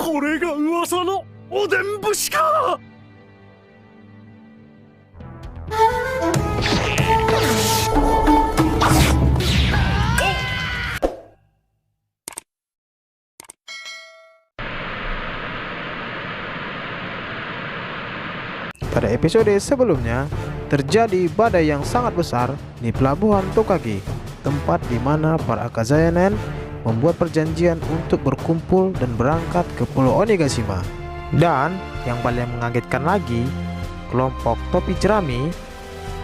これが噂のおでん節か。Pada episode sebelumnya, terjadi badai yang sangat besar di pelabuhan Tokage, tempat di mana para Akazayanen membuat perjanjian untuk berkumpul dan berangkat ke Pulau Onigashima. Dan yang paling mengagetkan lagi, kelompok topi jerami,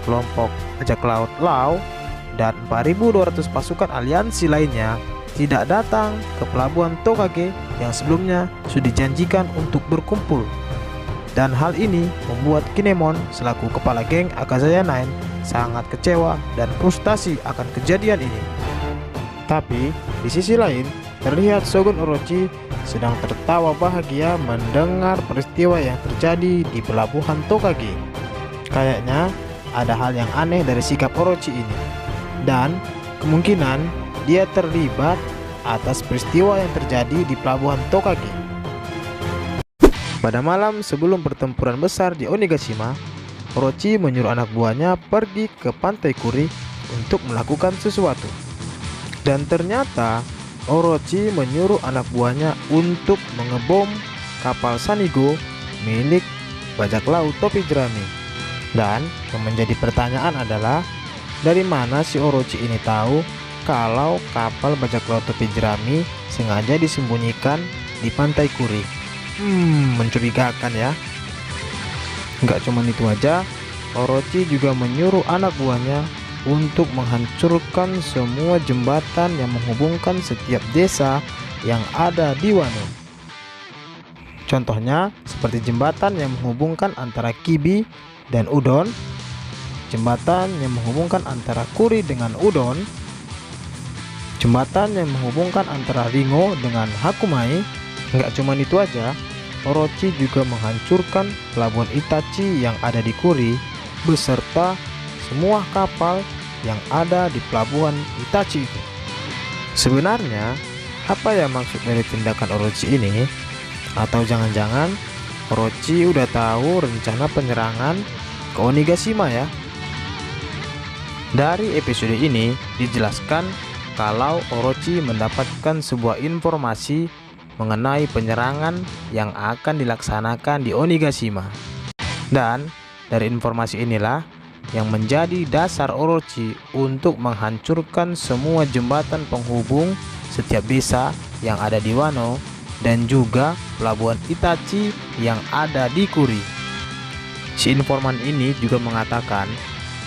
kelompok bajak laut Lau, dan 4.200 pasukan aliansi lainnya tidak datang ke pelabuhan Tokage yang sebelumnya sudah dijanjikan untuk berkumpul. Dan hal ini membuat Kinemon selaku kepala geng Akazaya 9 sangat kecewa dan frustasi akan kejadian ini. Tapi di sisi lain, terlihat Shogun Orochi sedang tertawa bahagia mendengar peristiwa yang terjadi di pelabuhan Tokage. Kayaknya ada hal yang aneh dari sikap Orochi ini, dan kemungkinan dia terlibat atas peristiwa yang terjadi di pelabuhan Tokage. Pada malam sebelum pertempuran besar di Onigashima, Orochi menyuruh anak buahnya pergi ke pantai Kuri untuk melakukan sesuatu. Dan ternyata Orochi menyuruh anak buahnya untuk mengebom kapal Sanigo milik bajak laut topi jerami. Dan yang menjadi pertanyaan adalah, dari mana si Orochi ini tahu kalau kapal bajak laut topi jerami sengaja disembunyikan di pantai Kuri? Mencurigakan ya. Nggak cuma itu aja, Orochi juga menyuruh anak buahnya untuk menghancurkan semua jembatan yang menghubungkan setiap desa yang ada di Wano. Contohnya seperti jembatan yang menghubungkan antara Kibi dan Udon, jembatan yang menghubungkan antara Kuri dengan Udon, jembatan yang menghubungkan antara Ringo dengan Hakumai. Nggak cuma itu aja, Orochi juga menghancurkan pelabuhan Itachi yang ada di Kuri beserta semua kapal yang ada di pelabuhan Itachi itu. Sebenarnya apa ya maksud dari tindakan Orochi ini? Atau jangan-jangan Orochi udah tahu rencana penyerangan ke Onigashima ya? Dari episode ini dijelaskan kalau Orochi mendapatkan sebuah informasi mengenai penyerangan yang akan dilaksanakan di Onigashima. Dan dari informasi inilah yang menjadi dasar Orochi untuk menghancurkan semua jembatan penghubung setiap desa yang ada di Wano dan juga pelabuhan Itachi yang ada di Kuri. Si informan ini juga mengatakan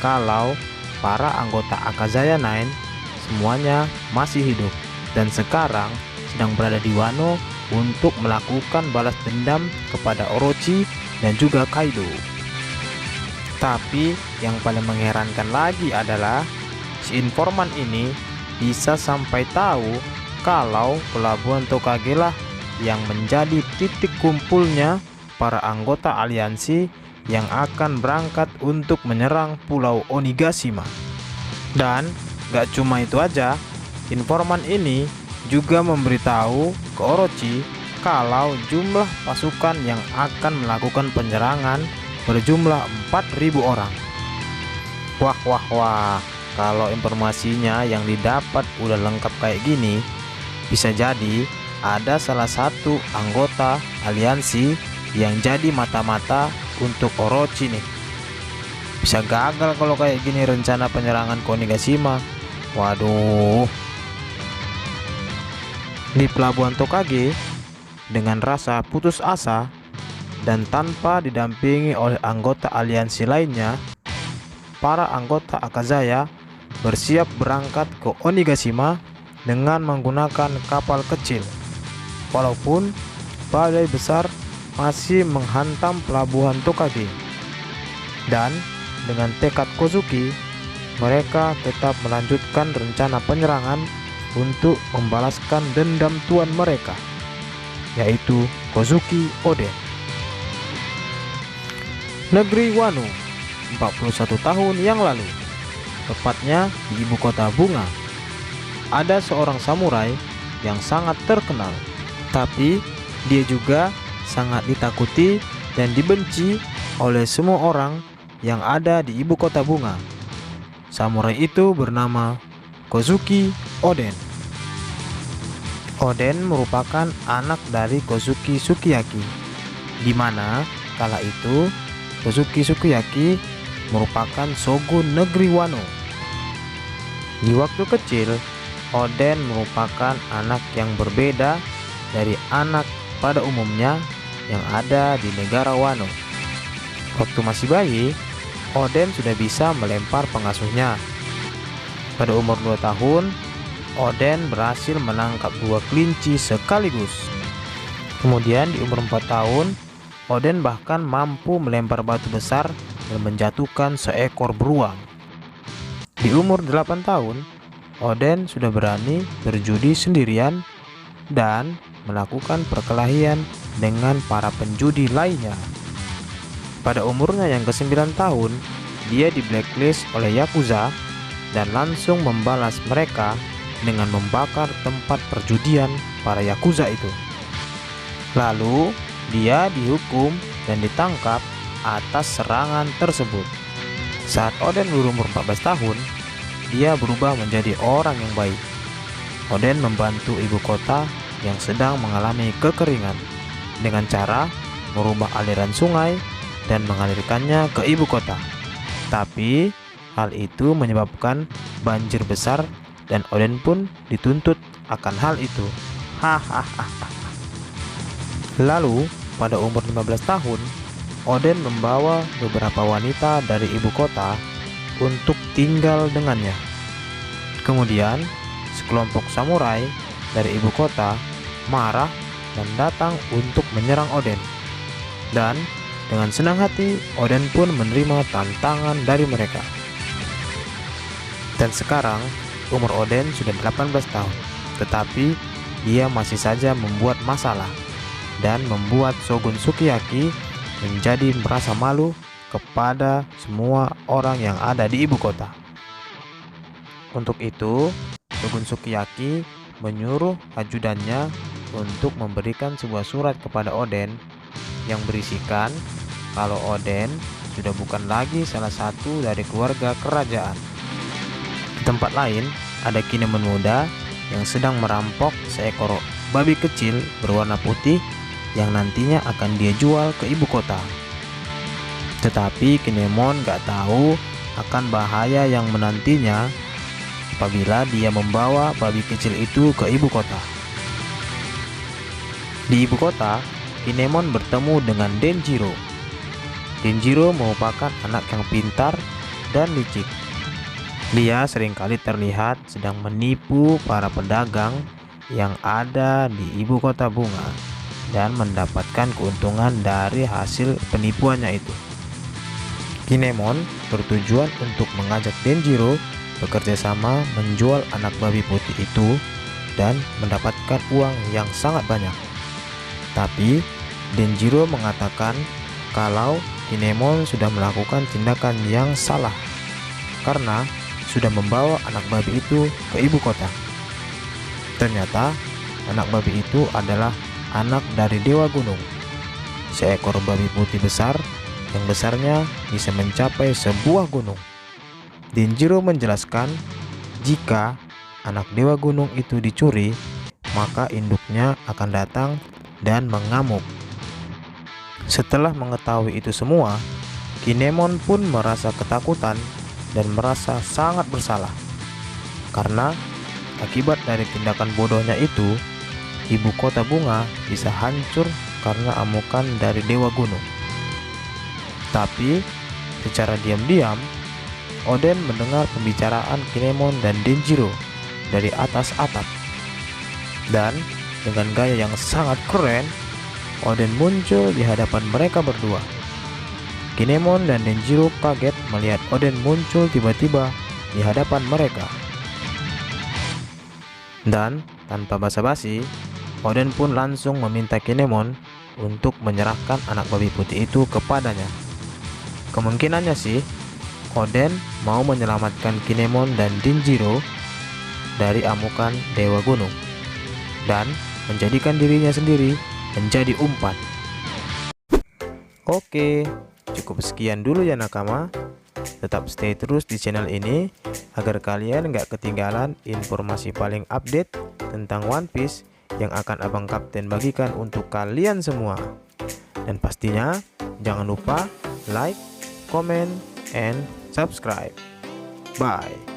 kalau para anggota Akazaya 9 semuanya masih hidup dan sekarang sedang berada di Wano untuk melakukan balas dendam kepada Orochi dan juga Kaido. Tapi yang paling mengherankan lagi adalah si informan ini bisa sampai tahu kalau pelabuhan Tokage lah yang menjadi titik kumpulnya para anggota aliansi yang akan berangkat untuk menyerang Pulau Onigashima. Dan gak cuma itu aja, informan ini juga memberitahu ke Orochi kalau jumlah pasukan yang akan melakukan penyerangan berjumlah 4.000 orang. Wah, kalau informasinya yang didapat udah lengkap kayak gini, bisa jadi ada salah satu anggota aliansi yang jadi mata-mata untuk Orochi nih. Bisa gagal kalau kayak gini rencana penyerangan ke Onigashima. Waduh. Di pelabuhan Tokage, dengan rasa putus asa dan tanpa didampingi oleh anggota aliansi lainnya, para anggota Akazaya bersiap berangkat ke Onigashima dengan menggunakan kapal kecil. Walaupun badai besar masih menghantam pelabuhan Tokage, dan dengan tekad Kozuki, mereka tetap melanjutkan rencana penyerangan untuk membalaskan dendam tuan mereka, yaitu Kozuki Oden. Negeri Wano 41 tahun yang lalu, tepatnya di ibu kota bunga, ada seorang samurai yang sangat terkenal. Tapi Dia juga sangat ditakuti dan dibenci oleh semua orang yang ada di ibu kota bunga. Samurai itu bernama Kozuki Oden. Oden merupakan anak dari Kozuki Sukiyaki, di mana kala itu Kozuki Sukiyaki merupakan shogun negeri Wano. Di waktu kecil, Oden merupakan anak yang berbeda dari anak pada umumnya yang ada di negara Wano. Waktu masih bayi, Oden sudah bisa melempar pengasuhnya. Pada umur 2 tahun, Oden berhasil menangkap 2 kelinci sekaligus. Kemudian di umur 4 tahun, Oden bahkan mampu melempar batu besar dan menjatuhkan seekor beruang. Di umur 8 tahun, Oden sudah berani berjudi sendirian dan melakukan perkelahian dengan para penjudi lainnya. Pada umurnya yang ke-9 tahun, dia di blacklist oleh Yakuza dan langsung membalas mereka dengan membakar tempat perjudian para Yakuza itu. Lalu, dia dihukum dan ditangkap atas serangan tersebut. Saat Oden berumur 14 tahun, dia berubah menjadi orang yang baik. Oden membantu ibu kota yang sedang mengalami kekeringan dengan cara merubah aliran sungai dan mengalirkannya ke ibu kota. Tapi hal itu menyebabkan banjir besar dan Oden pun dituntut akan hal itu. Hahaha. Lalu pada umur 15 tahun, Oden membawa beberapa wanita dari ibu kota untuk tinggal dengannya. Kemudian sekelompok samurai dari ibu kota marah dan datang untuk menyerang Oden. Dan dengan senang hati, Oden pun menerima tantangan dari mereka. Dan sekarang umur Oden sudah 18 tahun, tetapi dia masih saja membuat masalah dan membuat Shogun Sukiyaki menjadi merasa malu kepada semua orang yang ada di ibu kota. Untuk itu, Shogun Sukiyaki menyuruh ajudannya untuk memberikan sebuah surat kepada Oden yang berisikan kalau Oden sudah bukan lagi salah satu dari keluarga kerajaan. Di tempat lain, ada Kinemon muda yang sedang merampok seekor babi kecil berwarna putih yang nantinya akan dia jual ke ibu kota. Tetapi Kinemon gak tahu akan bahaya yang menantinya apabila dia membawa babi kecil itu ke ibu kota. Di ibu kota, Kinemon bertemu dengan Denjiro. Denjiro merupakan anak yang pintar dan licik. Dia seringkali terlihat sedang menipu para pedagang yang ada di ibu kota bunga dan mendapatkan keuntungan dari hasil penipuannya itu. Kinemon bertujuan untuk mengajak Denjiro bekerja sama menjual anak babi putih itu dan mendapatkan uang yang sangat banyak. Tapi Denjiro mengatakan kalau Kinemon sudah melakukan tindakan yang salah karena sudah membawa anak babi itu ke ibu kota. Ternyata anak babi itu adalah anak dari Dewa Gunung, seekor babi putih besar yang besarnya bisa mencapai sebuah gunung. Denjiro menjelaskan jika anak Dewa Gunung itu dicuri, maka induknya akan datang dan mengamuk. Setelah mengetahui itu semua, Kinemon pun merasa ketakutan dan merasa sangat bersalah. Karena akibat dari tindakan bodohnya itu, ibu kota bunga bisa hancur karena amukan dari Dewa Gunung. Tapi secara diam-diam, Oden mendengar pembicaraan Kinemon dan Denjiro dari atas atap. Dan dengan gaya yang sangat keren, Oden muncul di hadapan mereka berdua. Kinemon dan Denjiro kaget melihat Oden muncul tiba-tiba di hadapan mereka. Dan tanpa basa-basi, Oden pun langsung meminta Kinemon untuk menyerahkan anak babi putih itu kepadanya. Kemungkinannya sih, Oden mau menyelamatkan Kinemon dan Denjiro dari amukan Dewa Gunung dan menjadikan dirinya sendiri menjadi umpan. Oke, cukup sekian dulu ya nakama. Tetap stay terus di channel ini agar kalian nggak ketinggalan informasi paling update tentang One Piece yang akan Abang Kapten bagikan untuk kalian semua. Dan pastinya jangan lupa like, comment, and subscribe. Bye.